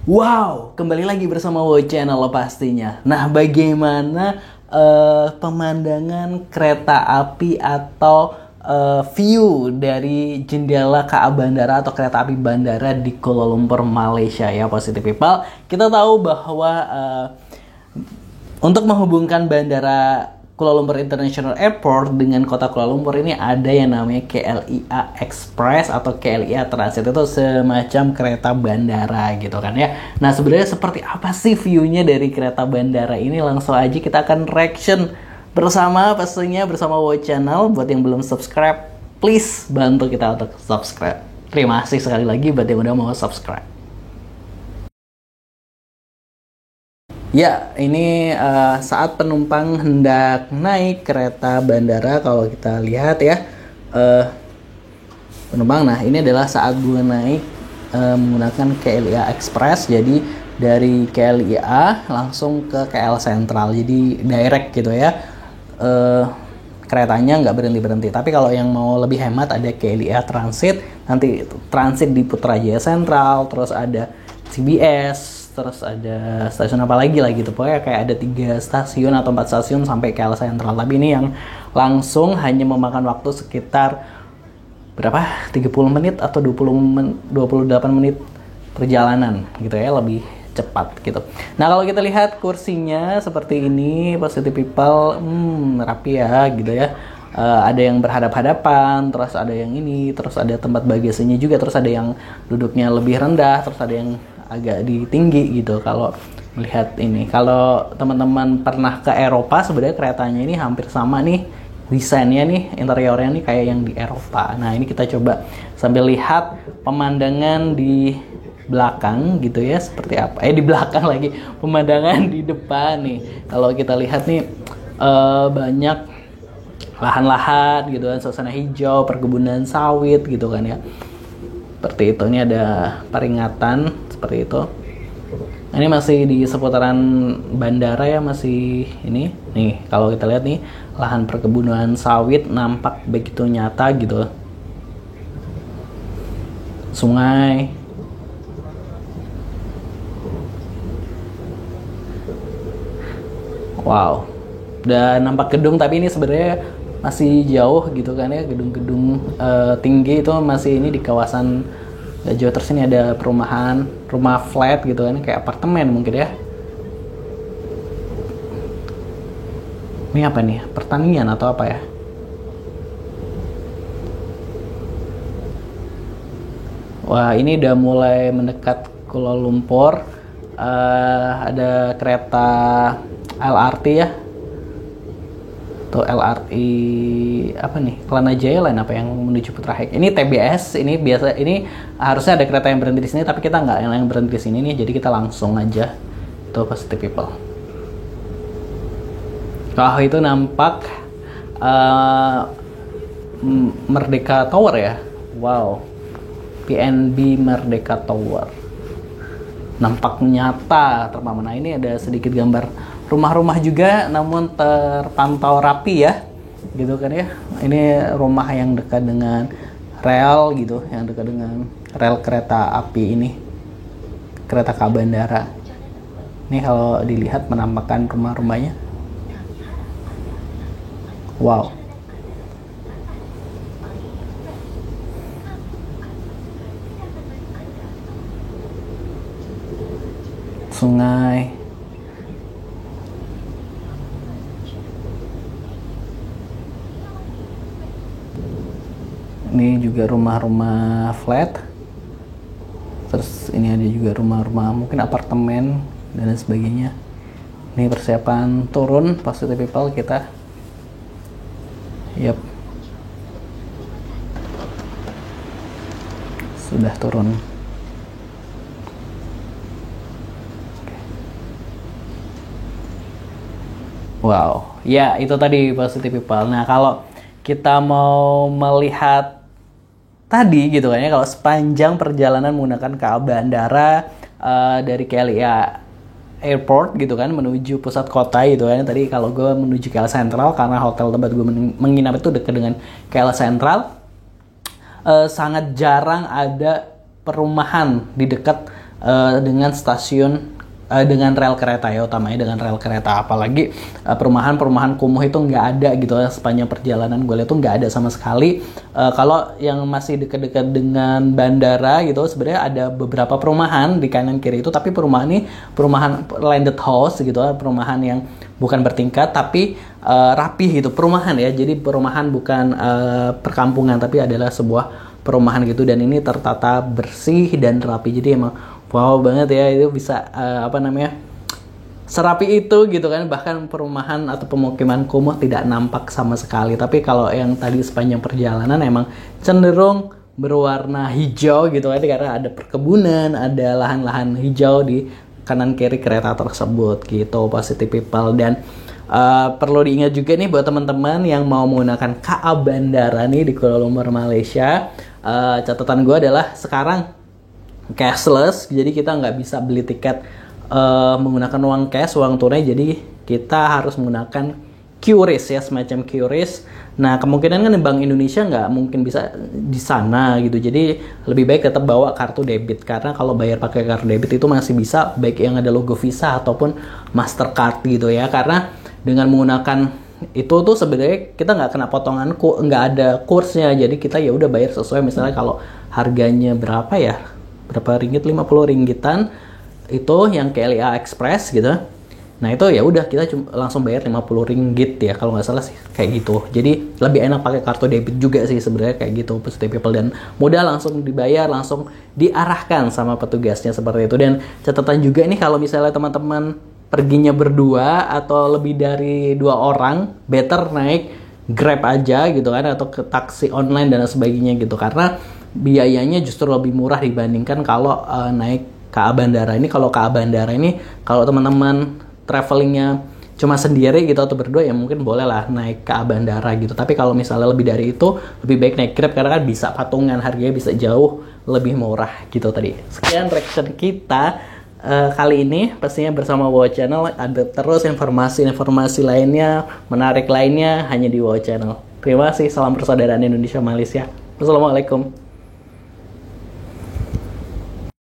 Wow, kembali lagi bersama Wow Channel pastinya. Nah, bagaimana pemandangan kereta api atau view dari jendela KA Bandara atau kereta api bandara di Kuala Lumpur, Malaysia ya, Positive People. Kita tahu bahwa untuk menghubungkan bandara Kuala Lumpur International Airport dengan kota Kuala Lumpur ini ada yang namanya KLIA Express atau KLIA Transit. Itu semacam kereta bandara gitu kan ya. Nah, sebenarnya seperti apa sih view-nya dari kereta bandara ini? Langsung aja kita akan reaction bersama, pastinya bersama Wow Channel. Buat yang belum subscribe, please bantu kita untuk subscribe. Terima kasih sekali lagi buat yang udah mau subscribe. Ya, ini saat penumpang hendak naik kereta bandara. Kalau kita lihat ya, penumpang. Nah, ini adalah saat gue naik menggunakan KLIA Express. Jadi dari KLIA langsung ke KL Sentral. Jadi direct gitu ya. Keretanya nggak berhenti-berhenti. Tapi kalau yang mau lebih hemat ada KLIA Transit. Nanti transit di Putrajaya Sentral, terus ada CBS, terus ada stasiun apa lagi lah gitu. Pokoknya kayak ada 3 stasiun atau 4 stasiun sampai KL Sentral. Tapi ini yang langsung hanya memakan waktu sekitar berapa? 30 menit atau 28 menit perjalanan gitu ya, lebih cepat gitu. Nah, kalau kita lihat kursinya seperti ini, Positive People, rapi ya gitu ya. Ada yang berhadap-hadapan, terus ada yang ini, terus ada tempat bagasinya juga, terus ada yang duduknya lebih rendah, terus ada yang agak di tinggi gitu. Kalau melihat ini, kalau teman-teman pernah ke Eropa, sebenarnya keretanya ini hampir sama nih desainnya nih, interiornya nih kayak yang di Eropa. Nah, ini kita coba sambil lihat pemandangan di belakang gitu ya, seperti apa. Di belakang lagi, pemandangan di depan nih. Kalau kita lihat nih banyak lahan-lahan gitu kan, suasana hijau, perkebunan sawit gitu kan ya. Seperti itu. Ini ada peringatan seperti itu. Ini masih di seputaran bandara ya, masih ini. Nih, kalau kita lihat nih, lahan perkebunan sawit nampak begitu nyata gitu. Sungai. Wow. Dan nampak gedung, tapi ini sebenarnya masih jauh gitu kan ya, gedung-gedung tinggi itu masih ini di kawasan jauh. Terus ini ada perumahan, rumah flat gitu kan, kayak apartemen mungkin ya. Ini apa nih? Pertanian atau apa ya? Wah, ini udah mulai mendekat Kuala Lumpur. Ada kereta LRT ya. Tuh LRT apa nih? Kelana Jaya Line apa yang menuju Putra Hek. Ini TBS, ini biasa, ini harusnya ada kereta yang berhenti di sini, tapi kita nggak yang berhenti di sini nih, jadi kita langsung aja. Tuh Positive People. Oh, itu nampak Merdeka Tower ya. Wow. PNB Merdeka Tower. Nampak nyata terpamana. Ini ada sedikit gambar rumah-rumah juga, namun terpantau rapi ya, gitu kan ya. Ini rumah yang dekat dengan rel gitu, yang dekat dengan rel kereta api ini, kereta KA Bandara. Ini kalau dilihat menampakkan rumah-rumahnya. Wow. Sungai. Ini juga rumah-rumah flat. Terus ini ada juga rumah-rumah mungkin apartemen dan lain sebagainya. Ini persiapan turun, Positive People, kita. Yap. Sudah turun. Wow, ya itu tadi Positive People. Nah, kalau kita mau melihat tadi gitu kan ya, kalau sepanjang perjalanan menggunakan KA Bandara dari KLIA Airport gitu kan menuju pusat kota gitu kan. Tadi kalau gue menuju KL Sentral karena hotel tempat gue menginap itu dekat dengan KL Sentral, sangat jarang ada perumahan di dekat dengan stasiun dengan rel kereta ya, utamanya dengan rel kereta. Apalagi perumahan-perumahan kumuh itu nggak ada gitu ya, sepanjang perjalanan gue lihat tuh nggak ada sama sekali. Kalau yang masih dekat-dekat dengan bandara gitu sebenarnya ada beberapa perumahan di kanan kiri itu, tapi perumahan ini perumahan landed house gitu ya, perumahan yang bukan bertingkat tapi rapih gitu, perumahan ya. Jadi perumahan bukan perkampungan tapi adalah sebuah perumahan gitu, dan ini tertata bersih dan rapi. Jadi emang wow banget ya, itu bisa serapi itu gitu kan. Bahkan perumahan atau pemukiman kumuh tidak nampak sama sekali. Tapi kalau yang tadi sepanjang perjalanan emang cenderung berwarna hijau gitu kan, karena ada perkebunan, ada lahan-lahan hijau di kanan kiri kereta tersebut gitu, positive people. Dan perlu diingat juga nih buat teman-teman yang mau menggunakan KA Bandara nih di Kuala Lumpur, Malaysia, catatan gue adalah sekarang cashless, jadi kita nggak bisa beli tiket menggunakan uang cash, uang tunai. Jadi kita harus menggunakan QRIS ya, semacam QRIS. Nah kemungkinan kan Bank Indonesia nggak mungkin bisa di sana gitu, jadi lebih baik tetap bawa kartu debit, karena kalau bayar pakai kartu debit itu masih bisa, baik yang ada logo Visa ataupun Mastercard gitu ya. Karena dengan menggunakan itu tuh sebenarnya kita nggak kena potongan, nggak ada kursnya, jadi kita ya udah bayar sesuai. Misalnya kalau harganya berapa ya, berapa ringgit, 50 ringgitan itu yang KLIA Express gitu. Nah itu ya udah kita langsung bayar 50 ringgit ya kalau nggak salah sih kayak gitu. Jadi lebih enak pakai kartu debit juga sih sebenarnya kayak gitu, positive people, dan mudah, langsung dibayar, langsung diarahkan sama petugasnya seperti itu. Dan catatan juga nih kalau misalnya teman-teman perginya berdua atau lebih dari 2 orang, better naik Grab aja gitu kan, atau ke taksi online dan sebagainya gitu, karena biayanya justru lebih murah dibandingkan kalau naik KA Bandara ini. Kalau KA Bandara ini, kalau teman-teman travelingnya cuma sendiri gitu atau berdua, ya mungkin boleh lah naik KA Bandara gitu. Tapi kalau misalnya lebih dari itu, lebih baik naik Grab, karena kan bisa patungan, harganya bisa jauh lebih murah gitu tadi. Sekian reaction kita kali ini, pastinya bersama Wow Channel. Ada terus informasi-informasi lainnya, menarik lainnya hanya di Wow Channel. Terima kasih, salam persaudaraan Indonesia Malaysia. Wassalamualaikum.